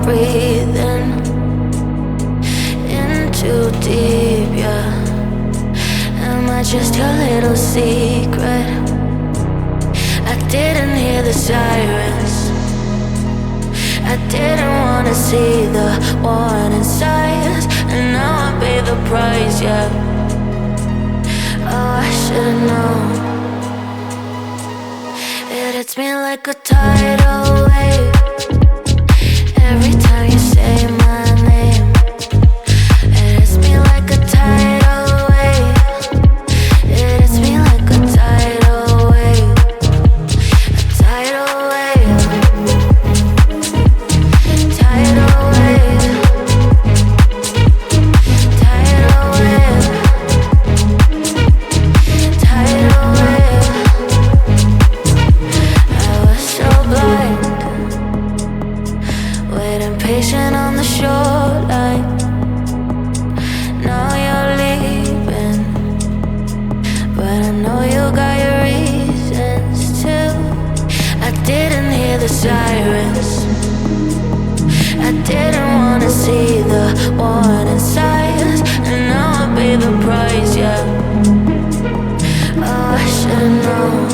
breathing in too deep, yeah. Am I just your little secret? I didn't hear the sirens, I didn't wanna see the warning signs, and now I pay the price, yeah. Oh, I should've known. It hits me like a tidal wave every time you say my name. It hits me like a tidal wave. It hits me like a tidal wave. A tidal wave. Tidal wave. Tidal wave. Tidal wave. I was so blind, waiting patient on the shoreline. Now you're leaving, but I know you got your reasons too. I didn't hear the sirens, I didn't wanna see the warning signs, and now I pay the price, yeah. Oh, I should've known.